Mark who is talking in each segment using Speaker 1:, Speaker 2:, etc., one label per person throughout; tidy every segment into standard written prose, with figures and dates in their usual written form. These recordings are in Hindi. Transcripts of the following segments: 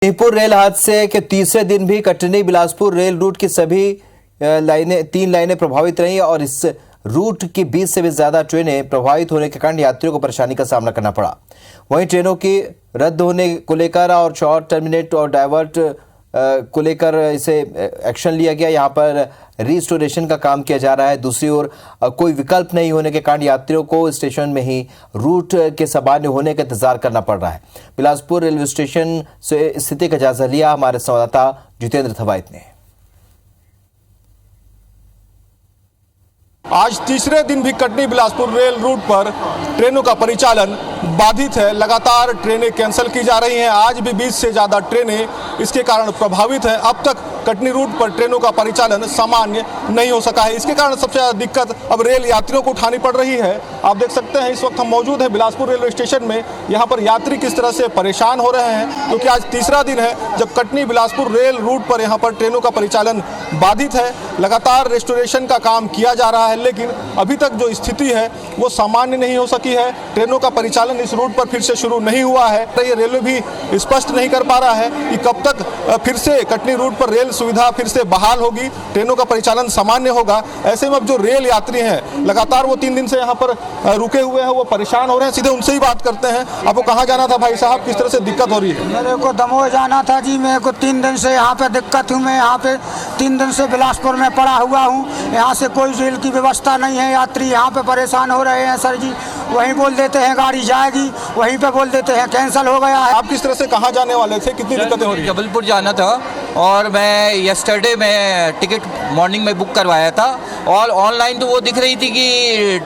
Speaker 1: जयपुर रेल हादसे के तीसरे दिन भी कटनी बिलासपुर रेल रूट की सभी तीन लाइनें प्रभावित रही और इस रूट की 20 से भी ज्यादा ट्रेनें प्रभावित होने के कारण यात्रियों को परेशानी का सामना करना पड़ा। वहीं ट्रेनों की रद्द होने को लेकर और शॉर्ट टर्मिनेट और डाइवर्ट को लेकर इसे एक्शन लिया गया। यहाँ पर रिस्टोरेशन का काम किया जा रहा है। दूसरी ओर कोई विकल्प नहीं होने के कारण यात्रियों को स्टेशन में ही रूट के सामान्य होने का इंतजार करना पड़ रहा है। बिलासपुर रेलवे स्टेशन से स्थिति का जायजा लिया हमारे संवाददाता जितेंद्र थवाइट ने।
Speaker 2: आज तीसरे दिन भी कटनी बिलासपुर रेल रूट पर ट्रेनों का परिचालन बाधित है। लगातार ट्रेनें कैंसिल की जा रही हैं। आज भी 20 से ज़्यादा ट्रेनें इसके कारण प्रभावित हैं। अब तक कटनी रूट पर ट्रेनों का परिचालन सामान्य नहीं हो सका है। इसके कारण सबसे ज़्यादा दिक्कत अब रेल यात्रियों को उठानी पड़ रही है। आप देख सकते हैं इस वक्त हम मौजूद हैं बिलासपुर रेलवे स्टेशन में। यहाँ पर यात्री किस तरह से परेशान हो रहे हैं, क्योंकि आज तीसरा दिन है जब कटनी बिलासपुर रेल रूट पर यहाँ पर ट्रेनों का परिचालन बाधित है। लगातार रेस्टोरेशन का काम किया जा रहा है, लेकिन अभी तक जो स्थिति है वो सामान्य नहीं हो सकी है। ट्रेनों का परिचालन इस रूट पर फिर से शुरू नहीं हुआ है। तो ये रेलवे भी स्पष्ट नहीं कर पा रहा है कि कब तक फिर से कटनी रूट पर रेल सुविधा फिर से बहाल होगी, ट्रेनों का परिचालन सामान्य होगा। ऐसे में अब जो रेल यात्री हैं लगातार वो 3 दिन से यहाँ पर रुके हुए हैं, वो परेशान हो रहे हैं। सीधे उनसे ही बात करते हैं। आपको कहाँ जाना था भाई साहब, किस तरह से दिक्कत हो रही है?
Speaker 3: मेरे को दमोह जाना था जी। मेरे को 3 दिन से यहाँ पे दिक्कत हूँ। मैं यहाँ पे 3 दिन से बिलासपुर में पड़ा हुआ हूँ। यहाँ से कोई रेल की व्यवस्था नहीं है। यात्री यहाँ पे परेशान हो रहे हैं सर जी। वहीं बोल देते हैं गाड़ी जाएगी, वहीं पे बोल देते हैं कैंसिल हो गया है।
Speaker 2: आप किस तरह से कहाँ जाने वाले थे, कितनी दिक्कतें हो रही है?
Speaker 4: जबलपुर जाना था और मैं यस्टरडे में टिकट मॉर्निंग में बुक करवाया था और ऑनलाइन तो वो दिख रही थी कि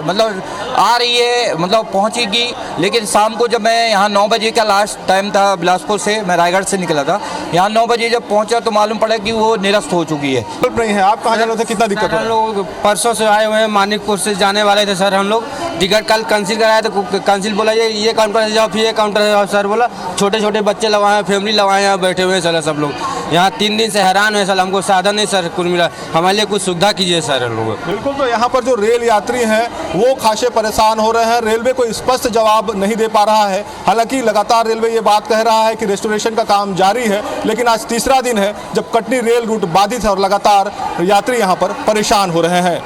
Speaker 4: मतलब आ रही है, मतलब पहुंचेगी। लेकिन शाम को जब मैं यहाँ 9 बजे का लास्ट टाइम था बिलासपुर से, मैं रायगढ़ से निकला था, यहाँ 9 बजे जब पहुंचा तो मालूम पड़ा कि वो निरस्त हो चुकी है।
Speaker 2: नहीं है। आप कहाँ जाने थे, कितना दिक्कत?
Speaker 5: हम लोग परसों से आए हुए हैं, मानिकपुर से जाने वाले थे सर। हम लोग टिकट कल कैंसिल कराया तो कैंसिल बोला ये काउंटर से जाओ, फिर ये काउंटर से जाओ। सर बोला छोटे छोटे बच्चे लगाए हैं, फैमिली लगाए हैं, बैठे हुए हैं सर। सब लोग यहाँ 3 दिन से हैरान है सर। हमको साधन नहीं सर कुछ मिला, हमारे लिए कुछ सुविधा कीजिए सर। हम लोग
Speaker 2: बिल्कुल। तो यहाँ पर जो रेल यात्री हैं वो खासे परेशान हो रहे हैं। रेलवे कोई स्पष्ट जवाब नहीं दे पा रहा है। हालांकि लगातार रेलवे ये बात कह रहा है कि रेस्टोरेशन का काम जारी है, लेकिन आज तीसरा दिन है जब कटनी रेल रूट बाधित है और लगातार यात्री यहाँ पर परेशान हो रहे हैं।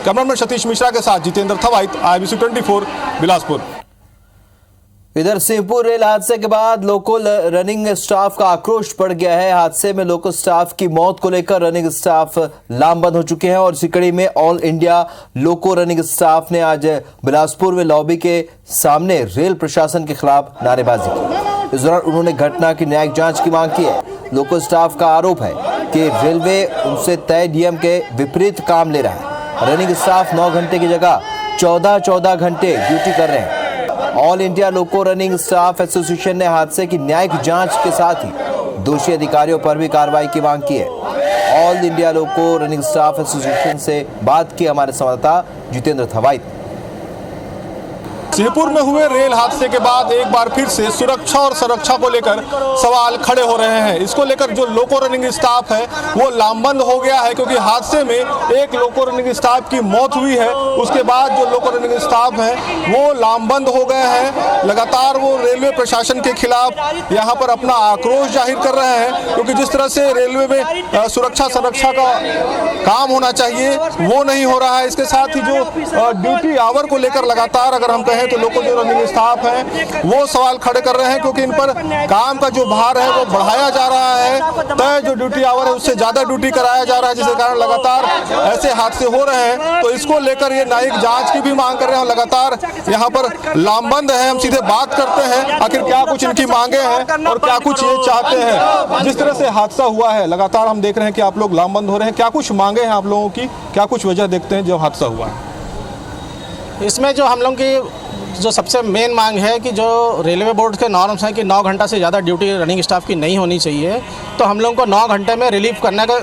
Speaker 2: कैमरामैन सतीश मिश्रा के साथ जितेंद्र थवाइट, IBC 24 बिलासपुर।
Speaker 1: इधर सिंहपुर रेल हादसे के बाद लोकल रनिंग स्टाफ का आक्रोश बढ़ गया है। हादसे में लोकल स्टाफ की मौत को लेकर रनिंग स्टाफ लामबंद हो चुके हैं और इसी कड़ी में ऑल इंडिया लोको रनिंग स्टाफ ने आज बिलासपुर में लॉबी के सामने रेल प्रशासन के खिलाफ नारेबाजी की। इस दौरान उन्होंने घटना की न्यायिक जांच की मांग की है। लोकल स्टाफ का आरोप है कि रेलवे उनसे तय नियम के विपरीत काम ले रहा है। रनिंग स्टाफ 9 घंटे की जगह 14 घंटे ड्यूटी कर रहे हैं। ऑल इंडिया लोको रनिंग स्टाफ एसोसिएशन ने हादसे की न्यायिक जांच के साथ ही दोषी अधिकारियों पर भी कार्रवाई की मांग की है। ऑल इंडिया लोको रनिंग स्टाफ एसोसिएशन से बात की हमारे संवाददाता जितेंद्र थवाइट।
Speaker 2: सिंहपुर में हुए रेल हादसे के बाद एक बार फिर से सुरक्षा और संरक्षा को लेकर सवाल खड़े हो रहे हैं। इसको लेकर जो लोको रनिंग स्टाफ है वो लामबंद हो गया है, क्योंकि हादसे में एक लोको रनिंग स्टाफ की मौत हुई है। उसके बाद जो लोको रनिंग स्टाफ है वो लामबंद हो गए हैं। लगातार वो रेलवे प्रशासन के खिलाफ यहाँ पर अपना आक्रोश जाहिर कर रहे हैं, क्योंकि जिस तरह से रेलवे में सुरक्षा संरक्षा का काम होना चाहिए वो नहीं हो रहा है। इसके साथ ही जो ड्यूटी आवर को लेकर लगातार अगर हम कहें तो लोको जो रनिंग स्टाफ हैं वो सवाल खड़े कर रहे हैं, क्योंकि इन पर काम का जो भार है वो बढ़ाया जा रहा है। तय जो ड्यूटी आवर है उससे ज्यादा ड्यूटी कराया जा रहा है, जिसके कारण लगातार ऐसे हादसे हो रहे हैं। तो इसको लेकर ये न्यायिक जांच की भी मांग कर रहे हैं। लगातार यहाँ पर लामबंद है। हम सीधे बात करते हैं आखिर क्या कुछ इनकी मांगे हैं और क्या कुछ ये चाहते हैं। जिस तरह से हादसा हुआ है लगातार हम देख रहे हैं कि आप लोग लामबंद हो रहे हैं। क्या कुछ मांगे हैं आप लोगों की, क्या कुछ वजह देखते हैं जो हादसा हुआ है?
Speaker 6: इसमें जो हम लोग की जो सबसे मेन मांग है कि जो रेलवे बोर्ड के नॉर्म्स हैं कि 9 घंटा से ज़्यादा ड्यूटी रनिंग स्टाफ की नहीं होनी चाहिए, तो हम लोग को 9 घंटे में रिलीफ करने का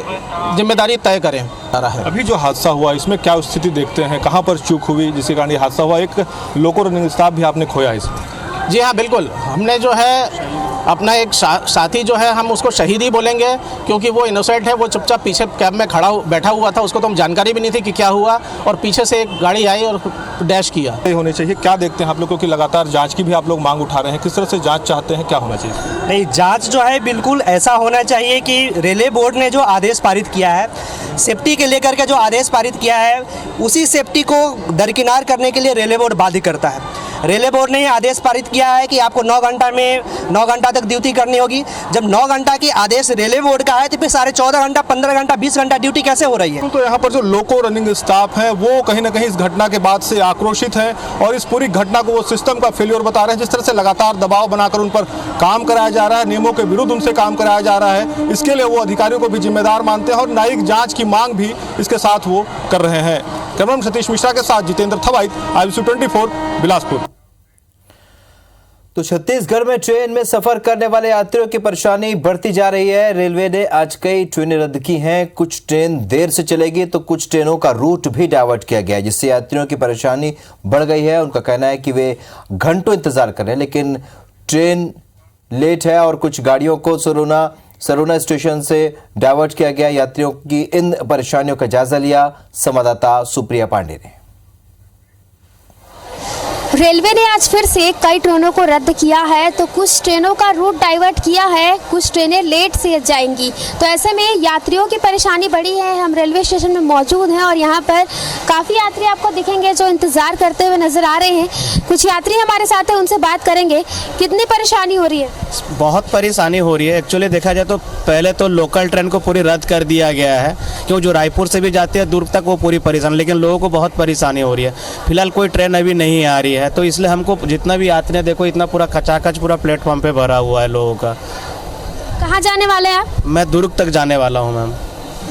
Speaker 6: जिम्मेदारी तय करें जा रहा है।
Speaker 2: अभी जो हादसा हुआ इसमें क्या स्थिति देखते हैं, कहाँ पर चूक हुई जिसके कारण ये हादसा हुआ? एक लोको रनिंग स्टाफ भी आपने खोया इसमें।
Speaker 6: जी हाँ, बिल्कुल। हमने जो है अपना एक साथी जो है, हम उसको शहीद ही बोलेंगे, क्योंकि वो इनोसेंट है। वो चुपचाप पीछे कैब में बैठा हुआ था, उसको तो हम जानकारी भी नहीं थी कि क्या हुआ, और पीछे से एक गाड़ी आई और डैश किया।
Speaker 2: होने चाहिए, क्या देखते हैं आप लोग, क्योंकि लगातार जांच की भी आप लोग मांग उठा रहे हैं, किस तरह से जांच चाहते हैं, क्या होना चाहिए?
Speaker 7: नहीं, जांच जो है बिल्कुल ऐसा होना चाहिए कि रेलवे बोर्ड ने जो आदेश पारित किया है, सेफ्टी के लेकर के जो आदेश पारित किया है, उसी सेफ्टी को दरकिनार करने के लिए रेलवे बोर्ड बाध्य करता है। रेलवे बोर्ड ने आदेश पारित किया है कि आपको 9 घंटा तक ड्यूटी करनी होगी। जब 9 घंटा की आदेश रेलवे बोर्ड का है, तो फिर साढ़े 14 घंटा, 15 घंटा, 20 घंटा ड्यूटी कैसे हो रही है?
Speaker 2: तो यहाँ पर जो लोको रनिंग स्टाफ है वो कहीं ना कहीं इस घटना के बाद से आक्रोशित है, और इस पूरी घटना को वो सिस्टम का फेलियर बता रहे हैं। जिस तरह से लगातार दबाव बनाकर उन पर काम कराया जा रहा है, नियमों के विरुद्ध उनसे काम कराया जा रहा है, इसके लिए वो अधिकारियों को भी जिम्मेदार मानते हैं और न्यायिक जांच की मांग भी इसके साथ वो कर रहे हैं। कैमरामैन सतीश मिश्रा के साथ जितेंद्र थवाइत, IBC 24 बिलासपुर।
Speaker 1: तो छत्तीसगढ़ में ट्रेन में सफर करने वाले यात्रियों की परेशानी बढ़ती जा रही है। रेलवे ने आज कई ट्रेनें रद्द की हैं। कुछ ट्रेन देर से चलेगी तो कुछ ट्रेनों का रूट भी डाइवर्ट किया गया है, जिससे यात्रियों की परेशानी बढ़ गई है। उनका कहना है कि वे घंटों इंतजार कर रहे हैं, लेकिन ट्रेन लेट है और कुछ गाड़ियों को सरोना स्टेशन से डाइवर्ट किया गया। यात्रियों की इन परेशानियों का जायजा लिया संवाददाता सुप्रिया पांडे ने।
Speaker 8: रेलवे ने आज फिर से कई ट्रेनों को रद्द किया है, तो कुछ ट्रेनों का रूट डाइवर्ट किया है, कुछ ट्रेनें लेट से जाएंगी। तो ऐसे में यात्रियों की परेशानी बढ़ी है। हम रेलवे स्टेशन में मौजूद हैं और यहाँ पर काफ़ी यात्री आपको दिखेंगे जो इंतज़ार करते हुए नज़र आ रहे हैं। कुछ यात्री हमारे साथ हैं, उनसे बात करेंगे। कितनी परेशानी हो रही है?
Speaker 9: बहुत परेशानी हो रही है। एक्चुअली देखा जाए तो पहले तो लोकल ट्रेन को पूरी रद्द कर दिया गया है, क्योंकि जो रायपुर से भी जाती है दुर्ग तक, वो पूरी परेशान, लेकिन लोगों को बहुत परेशानी हो रही है। फिलहाल कोई ट्रेन अभी नहीं आ रही है, तो इसलिए हमको जितना भी यात्री हैं, देखो इतना पूरा खचाखच पूरा प्लेटफॉर्म पे भरा हुआ है लोगों का।
Speaker 8: कहाँ जाने वाले हैं आप?
Speaker 9: मैं दुर्ग तक जाने वाला हूँ मैम।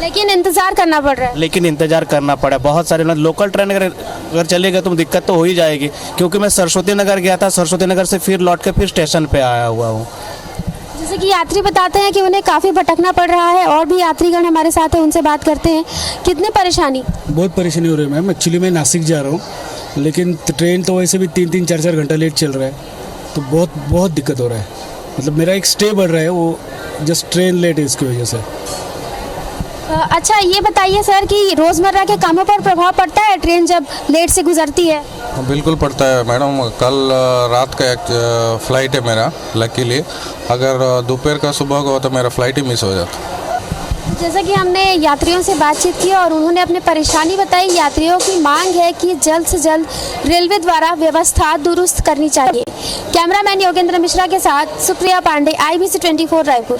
Speaker 8: लेकिन इंतज़ार करना पड़ रहा है।
Speaker 9: लेकिन इंतजार करना पड़ा। बहुत सारे लोकल ट्रेन अगर चलेगा तो दिक्कत तो हो ही जाएगी, क्योंकि मैं सरस्वती नगर गया था, सरस्वती नगर से फिर लौट के फिर स्टेशन पे आया हुआ हूँ।
Speaker 8: जैसे कि यात्री बताते हैं कि उन्हें काफ़ी भटकना पड़ रहा है, और भी यात्रीगण हमारे साथ हैं, उनसे बात करते हैं। कितनी परेशानी?
Speaker 10: बहुत परेशानी हो रही है मैम। एक्चुअली मैं नासिक जा रहा हूँ, लेकिन ट्रेन तो वैसे भी 3-3, 4-4 घंटा लेट चल रहा है, तो बहुत दिक्कत हो रहा है। मतलब मेरा एक स्टे बढ़ रहा है, वो जस्ट ट्रेन लेट है इसकी वजह से।
Speaker 8: अच्छा, ये बताइए सर कि रोज़मर्रा के कामों पर प्रभाव पड़ता है ट्रेन जब लेट से गुजरती है?
Speaker 11: बिल्कुल पड़ता है मैडम। कल रात का एक फ़्लाइट है मेरा, लकीली। अगर दोपहर का सुबह को तो मेरा फ़्लाइट ही मिस हो जाता।
Speaker 8: जैसा कि हमने यात्रियों से बातचीत की और उन्होंने अपनी परेशानी बताई। यात्रियों की मांग है कि जल्द से जल्द रेलवे द्वारा व्यवस्था दुरुस्त करनी चाहिए। कैमरामैन योगेंद्र मिश्रा के साथ सुप्रिया पांडे, IBC 24 रायपुर।